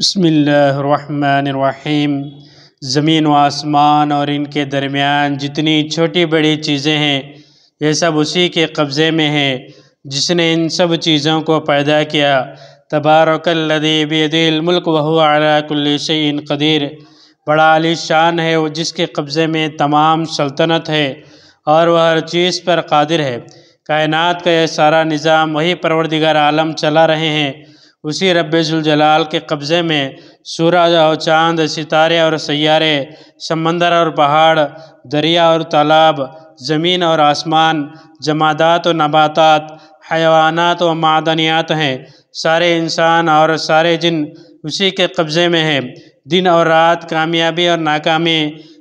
بسم اللہ الرحمن الرحیم۔ زمین و آسمان اور ان کے درمیان جتنی چھوٹی بڑی چیزیں ہیں یہ سب اسی کے قبضے میں ہے جس نے ان سب چیزوں کو پیدا کیا۔ تبارک الذی بیدہ الملک وہو علی کل شیء قدیر۔ بڑا عالی شان ہے وہ جس کے قبضے میں تمام سلطنت ہے اور وہ ہر چیز پر قادر ہے۔ کائنات کا یہ سارا نظام وہی پروردگار عالم چلا رہے ہیں، اسی رب ذوالجلال کے قبضے میں سورج اور چاند، ستارے اور سیارے، سمندر اور پہاڑ، دریا اور تالاب، زمین اور آسمان، جمادات و نباتات، حیوانات و معدنیات ہیں۔ سارے انسان اور سارے جن اسی کے قبضے میں ہیں۔ دن اور رات، کامیابی اور ناکامی،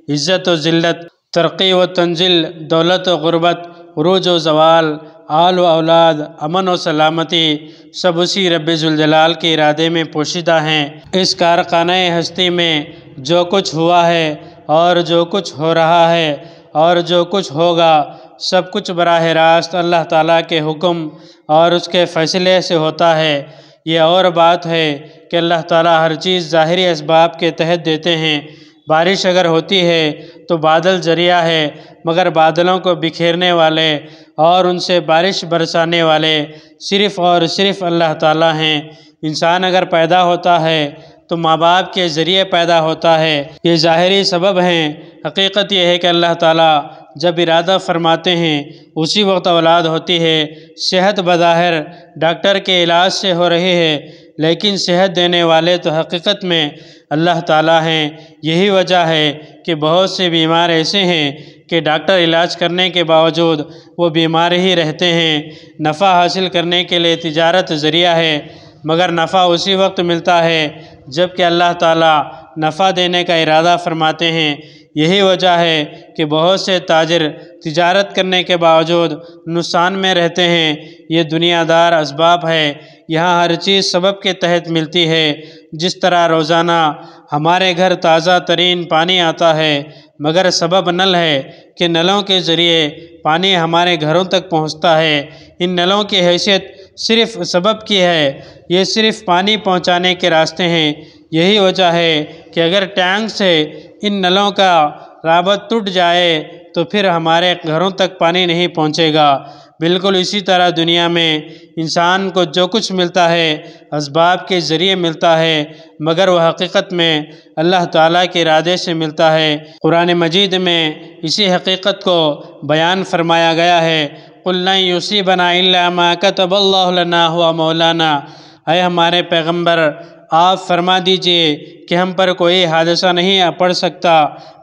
عزت و ذلت، ترقی و تنزل، دولت و غربت، عروج و زوال، آل و اولاد، امن و سلامتی، سب اسی رب ذوالجلال کے ارادے میں پوشیدہ ہیں۔ اس کارخانہ ہستی میں جو کچھ ہوا ہے اور جو کچھ ہو رہا ہے اور جو کچھ ہوگا، سب کچھ براہ راست اللہ تعالیٰ کے حکم اور اس کے فیصلے سے ہوتا ہے۔ یہ اور بات ہے کہ اللہ تعالیٰ ہر چیز ظاہری اسباب کے تحت دیتے ہیں۔ بارش اگر ہوتی ہے تو بادل ذریعہ ہے، مگر بادلوں کو بکھیرنے والے اور ان سے بارش برسانے والے صرف اور صرف اللہ تعالیٰ ہیں۔ انسان اگر پیدا ہوتا ہے تو ماں باپ کے ذریعے پیدا ہوتا ہے، یہ ظاہری سبب ہیں۔ حقیقت یہ ہے کہ اللہ تعالیٰ جب ارادہ فرماتے ہیں اسی وقت اولاد ہوتی ہے۔ صحت بظاہر ڈاکٹر کے علاج سے ہو رہی ہے، لیکن صحت دینے والے تو حقیقت میں اللہ تعالیٰ ہیں۔ یہی وجہ ہے کہ بہت سے بیمار ایسے ہیں کہ ڈاکٹر علاج کرنے کے باوجود وہ بیمار ہی رہتے ہیں۔ نفع حاصل کرنے کے لیے تجارت ذریعہ ہے، مگر نفع اسی وقت ملتا ہے جب کہ اللہ تعالیٰ نفع دینے کا ارادہ فرماتے ہیں۔ یہی وجہ ہے کہ بہت سے تاجر تجارت کرنے کے باوجود نقصان میں رہتے ہیں۔ یہ دنیا دار اسباب ہے، یہاں ہر چیز سبب کے تحت ملتی ہے۔ جس طرح روزانہ ہمارے گھر تازہ ترین پانی آتا ہے، مگر سبب نل ہے کہ نلوں کے ذریعے پانی ہمارے گھروں تک پہنچتا ہے۔ ان نلوں کی حیثیت صرف سبب کی ہے، یہ صرف پانی پہنچانے کے راستے ہیں۔ یہی وجہ ہے کہ اگر ٹینک سے ان نلوں کا رابط ٹوٹ جائے تو پھر ہمارے گھروں تک پانی نہیں پہنچے گا۔ بالکل اسی طرح دنیا میں انسان کو جو کچھ ملتا ہے اسباب کے ذریعے ملتا ہے، مگر وہ حقیقت میں اللہ تعالیٰ کے ارادے سے ملتا ہے۔ قرآن مجید میں اسی حقیقت کو بیان فرمایا گیا ہے۔ قُلْ لَن يُصِيبَنَا إِلَّا مَا كَتَبَ اللَّهُ لَنَا هُوَ مَوْلَانَا۔ اے ہمارے پیغمبر، آپ فرما دیجئے کہ ہم پر کوئی حادثہ نہیں پڑ سکتا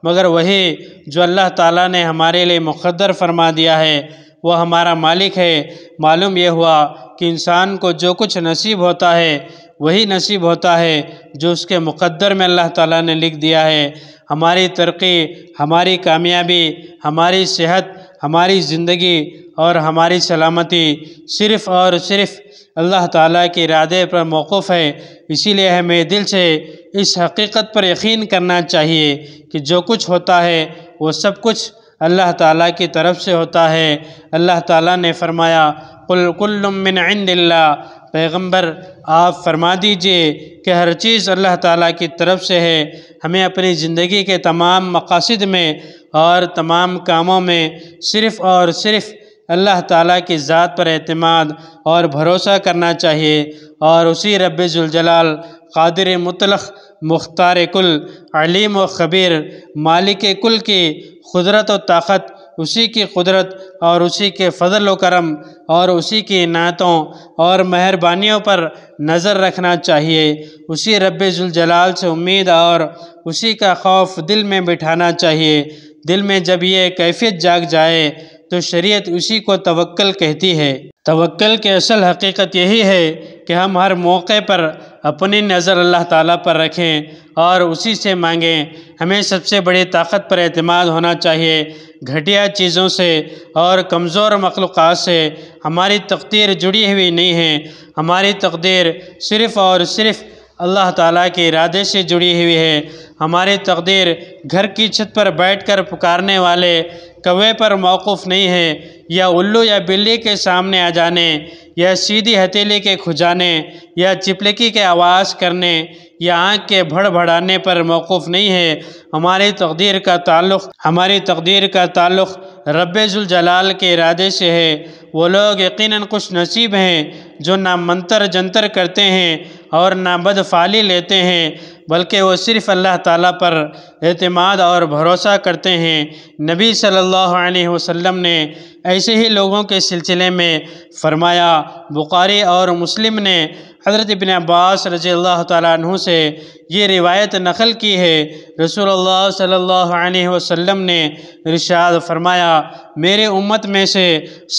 مگر وہی جو اللہ تعالیٰ نے ہمارے لیے مقدر فرما دیا ہے، وہ ہمارا مالک ہے۔ معلوم یہ ہوا کہ انسان کو جو کچھ نصیب ہوتا ہے وہی نصیب ہوتا ہے جو اس کے مقدر میں اللہ تعالیٰ نے لکھ دیا ہے۔ ہماری ترقی، ہماری کامیابی، ہماری صحت، ہماری زندگی اور ہماری سلامتی صرف اور صرف اللہ تعالیٰ کے ارادے پر موقوف ہے۔ اسی لیے ہمیں دل سے اس حقیقت پر یقین کرنا چاہیے کہ جو کچھ ہوتا ہے وہ سب کچھ اللہ تعالیٰ کی طرف سے ہوتا ہے۔ اللہ تعالیٰ نے فرمایا قُلْ كُلٌّ مِّنْ عِنْدِ اللَّهِ۔ پیغمبر آپ فرما دیجئے کہ ہر چیز اللہ تعالیٰ کی طرف سے ہے۔ ہمیں اپنی زندگی کے تمام مقاصد میں اور تمام کاموں میں صرف اور صرف اللہ تعالیٰ کی ذات پر اعتماد اور بھروسہ کرنا چاہیے، اور اسی رب ذوالجلال قادر مطلق، مختار کل، علیم و خبیر، مالک کل کی قدرت و طاقت، اسی کی قدرت اور اسی کے فضل و کرم اور اسی کی عنایتوں اور مہربانیوں پر نظر رکھنا چاہیے۔ اسی رب ذوالجلال سے امید اور اسی کا خوف دل میں بٹھانا چاہیے۔ دل میں جب یہ کیفیت جاگ جائے تو شریعت اسی کو توکل کہتی ہے۔ توکل کی اصل حقیقت یہی ہے کہ ہم ہر موقع پر اپنی نظر اللہ تعالیٰ پر رکھیں اور اسی سے مانگیں۔ ہمیں سب سے بڑی طاقت پر اعتماد ہونا چاہیے۔ گھٹیا چیزوں سے اور کمزور مخلوقات سے ہماری تقدیر جڑی ہوئی نہیں ہے۔ ہماری تقدیر صرف اور صرف اللہ تعالیٰ کے ارادے سے جڑی ہوئی ہے۔ ہماری تقدیر گھر کی چھت پر بیٹھ کر پکارنے والے کوے پر موقوف نہیں ہے، یا الو یا بلی کے سامنے آ جانے، یا سیدھی ہتھیلی کے کھجانے، یا چپلکی کے آواز کرنے، یہ آنکھ کے بڑھانے پر موقوف نہیں ہے۔ ہماری تقدیر کا تعلق رب ذوالجلال کے ارادے سے ہے۔ وہ لوگ یقیناً خوش نصیب ہیں جو نہ منتر جنتر کرتے ہیں اور نہ بدفعلی لیتے ہیں، بلکہ وہ صرف اللہ تعالیٰ پر اعتماد اور بھروسہ کرتے ہیں۔ نبی صلی اللہ علیہ وسلم نے ایسے ہی لوگوں کے سلسلے میں فرمایا۔ بخاری اور مسلم نے حضرت ابن عباس رضی اللہ تعالیٰ عنہ سے یہ روایت نقل کی ہے۔ رسول اللہ صلی اللہ علیہ وسلم نے ارشاد فرمایا، میرے امت میں سے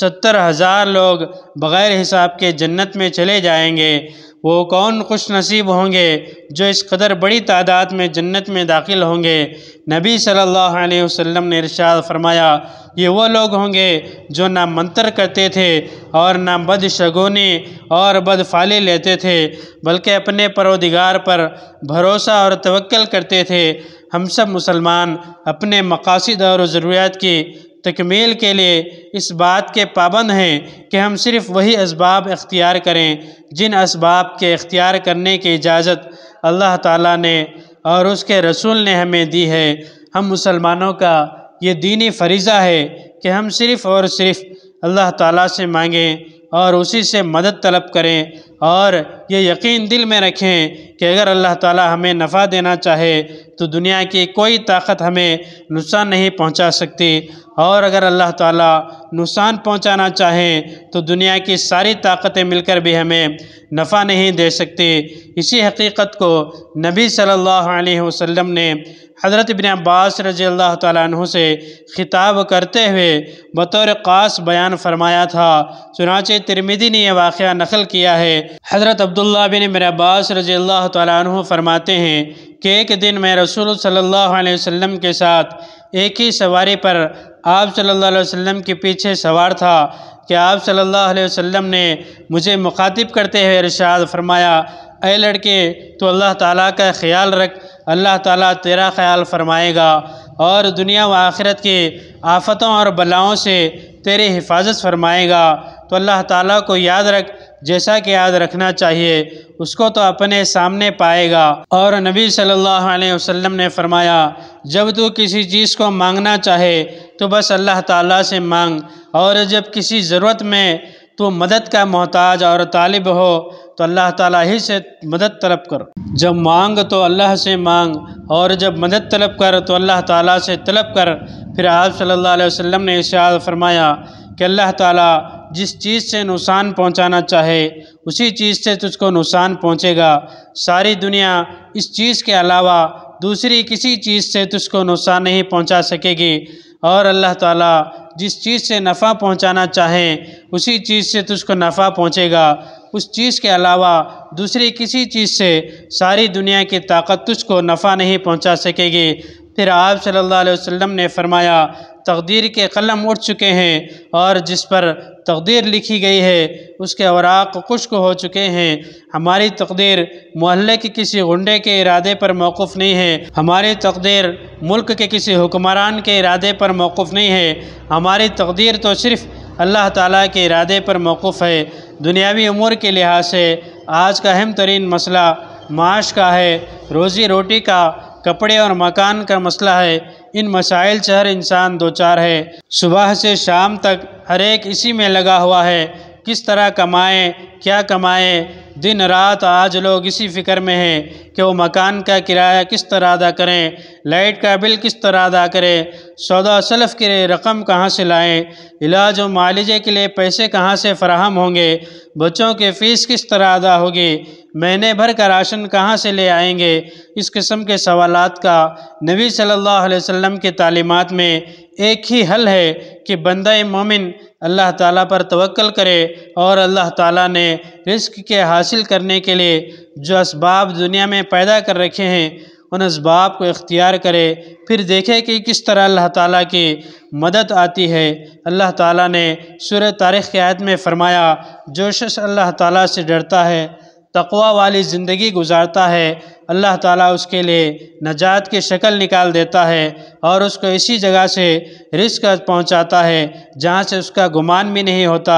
70,000 لوگ بغیر حساب کے جنت میں چلے جائیں گے۔ وہ کون خوش نصیب ہوں گے جو اس قدر بڑی تعداد میں جنت میں داخل ہوں گے؟ نبی صلی اللہ علیہ وسلم نے ارشاد فرمایا، یہ وہ لوگ ہوں گے جو نہ منتر کرتے تھے اور نہ بدشگونی اور بدفعلی لیتے تھے، بلکہ اپنے پروردگار پر بھروسہ اور توکل کرتے تھے۔ ہم سب مسلمان اپنے مقاصد اور ضروریات کی تکمیل کے لیے اس بات کے پابند ہیں کہ ہم صرف وہی اسباب اختیار کریں جن اسباب کے اختیار کرنے کی اجازت اللہ تعالیٰ نے اور اس کے رسول نے ہمیں دی ہے۔ ہم مسلمانوں کا یہ دینی فریضہ ہے کہ ہم صرف اور صرف اللہ تعالیٰ سے مانگیں اور اسی سے مدد طلب کریں، اور یہ یقین دل میں رکھیں کہ اگر اللہ تعالیٰ ہمیں نفع دینا چاہے تو دنیا کی کوئی طاقت ہمیں نقصان نہیں پہنچا سکتی، اور اگر اللہ تعالیٰ نقصان پہنچانا چاہیں تو دنیا کی ساری طاقتیں مل کر بھی ہمیں نفع نہیں دے سکتی۔ اسی حقیقت کو نبی صلی اللہ علیہ وسلم نے حضرت ابن عباس رضی اللہ تعالیٰ عنہ سے خطاب کرتے ہوئے بطور خاص بیان فرمایا تھا۔ چنانچہ ترمذی نے یہ واقعہ نقل کیا ہے۔ حضرت عبداللہ بن ابن عباس رضی اللہ تعالیٰ عنہ فرماتے ہیں کہ ایک دن میں رسول صلی اللہ علیہ وسلم کے ساتھ ایک ہی سواری پر آپ صلی اللہ علیہ وسلم کے پیچھے سوار تھا کہ آپ صلی اللہ علیہ وسلم نے مجھے مخاطب کرتے ہوئے ارشاد فرمایا، اے لڑکے، تو اللہ تعالیٰ کا خیال رکھ، اللہ تعالیٰ تیرا خیال فرمائے گا اور دنیا و آخرت کی آفتوں اور بلاؤں سے تیری حفاظت فرمائے گا۔ تو اللہ تعالیٰ کو یاد رکھ جیسا کہ یاد رکھنا چاہیے، اس کو تو اپنے سامنے پائے گا۔ اور نبی صلی اللہ علیہ وسلم نے فرمایا، جب تو کسی چیز کو مانگنا چاہے تو بس اللہ تعالیٰ سے مانگ، اور جب کسی ضرورت میں تو مدد کا محتاج اور طالب ہو تو اللہ تعالیٰ ہی سے مدد طلب کر۔ جب مانگ تو اللہ سے مانگ، اور جب مدد طلب کر تو اللہ تعالیٰ سے طلب کر۔ پھر آپ صلی اللہ علیہ وسلم نے ارشاد فرمایا کہ اللہ تعالیٰ جس چیز سے نقصان پہنچانا چاہے اسی چیز سے تجھ کو نقصان پہنچے گا۔ ساری دنیا اس چیز کے علاوہ دوسری کسی چیز سے تجھ کو نقصان نہیں پہنچا سکے گی، اور اللہ تعالیٰ جس چیز سے نفع پہنچانا چاہیں اسی چیز سے تجھ کو نفع پہنچے گا۔ اس چیز کے علاوہ دوسری کسی چیز سے ساری دنیا کی طاقت تجھ کو نفع نہیں پہنچا سکے گی۔ پھر آپ صلی اللہ علیہ وسلم نے فرمایا، تقدیر کے قلم اٹھ چکے ہیں، اور جس پر تقدیر لکھی گئی ہے اس کے اوراق خشک ہو چکے ہیں۔ ہماری تقدیر محلے کے کسی غنڈے کے ارادے پر موقف نہیں ہے، ہماری تقدیر ملک کے کسی حکمران کے ارادے پر موقف نہیں ہے، ہماری تقدیر تو صرف اللہ تعالیٰ کے ارادے پر موقف ہے۔ دنیاوی امور کے لحاظ سے آج کا اہم ترین مسئلہ معاش کا ہے، روزی روٹی کا، کپڑے اور مکان کا مسئلہ ہے۔ ان مسائل سے ہر انسان دوچار ہے۔ صبح سے شام تک ہر ایک اسی میں لگا ہوا ہے، کس طرح کمائیں، کیا کمائیں۔ دن رات آج لوگ اسی فکر میں ہیں کہ وہ مکان کا کرایہ کس طرح ادا کریں، لائٹ کا بل کس طرح ادا کریں، سودا سلف کی رقم کہاں سے لائیں، علاج و معالجے کے لیے پیسے کہاں سے فراہم ہوں گے، بچوں کی فیس کس طرح ادا ہوگی، مہینے بھر کا راشن کہاں سے لے آئیں گے۔ اس قسم کے سوالات کا نبی صلی اللہ علیہ وسلم کی تعلیمات میں ایک ہی حل ہے کہ بندہ مومن اللہ تعالیٰ پر توکل کرے، اور اللہ تعالیٰ نے رزق کے حاصل کرنے کے لیے جو اسباب دنیا میں پیدا کر رکھے ہیں ان اسباب کو اختیار کرے، پھر دیکھے کہ کس طرح اللہ تعالیٰ کی مدد آتی ہے۔ اللہ تعالیٰ نے سورہ طارق کی آیت میں فرمایا، جو شخص اللہ تعالیٰ سے ڈرتا ہے، تقوی والی زندگی گزارتا ہے، اللہ تعالیٰ اس کے لیے نجات کی شکل نکال دیتا ہے، اور اس کو اسی جگہ سے رزق پہنچاتا ہے جہاں سے اس کا گمان بھی نہیں ہوتا۔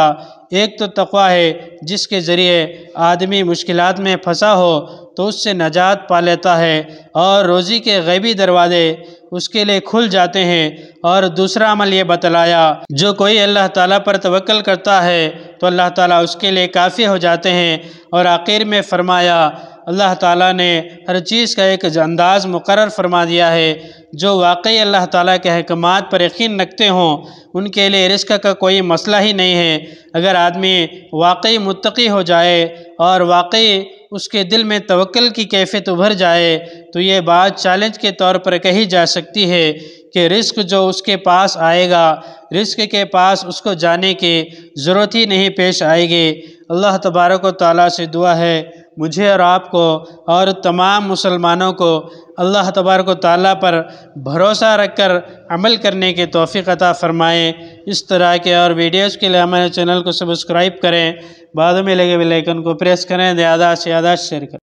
ایک تو تقوی ہے جس کے ذریعے آدمی مشکلات میں پھنسا ہو تو اس سے نجات پا لیتا ہے اور روزی کے غیبی دروازے اس کے لیے کھل جاتے ہیں۔ اور دوسرا عمل یہ بتلایا، جو کوئی اللہ تعالیٰ پر توکل کرتا ہے تو اللہ تعالیٰ اس کے لیے کافی ہو جاتے ہیں۔ اور آخر میں فرمایا اللہ تعالیٰ نے ہر چیز کا ایک انداز مقرر فرما دیا ہے۔ جو واقعی اللہ تعالیٰ کے احکامات پر یقین رکھتے ہوں ان کے لیے رزق کا کوئی مسئلہ ہی نہیں ہے۔ اگر آدمی واقعی متقی ہو جائے اور واقعی اس کے دل میں توکل کی کیفیت ابھر جائے تو یہ بات چیلنج کے طور پر کہی جا سکتی ہے کہ رزق جو اس کے پاس آئے گا، رزق کے پاس اس کو جانے کی ضرورت ہی نہیں پیش آئے گی۔ اللہ تبارک و تعالیٰ سے دعا ہے مجھے اور آپ کو اور تمام مسلمانوں کو اللہ تبارک و تعالیٰ پر بھروسہ رکھ کر عمل کرنے کی توفیق عطا فرمائے۔ اس طرح کے اور ویڈیوز کے لیے ہمارے چینل کو سبسکرائب کریں، بعد میں لگے بیل آئیکن کو پریس کریں، زیادہ سے زیادہ شیئر کریں۔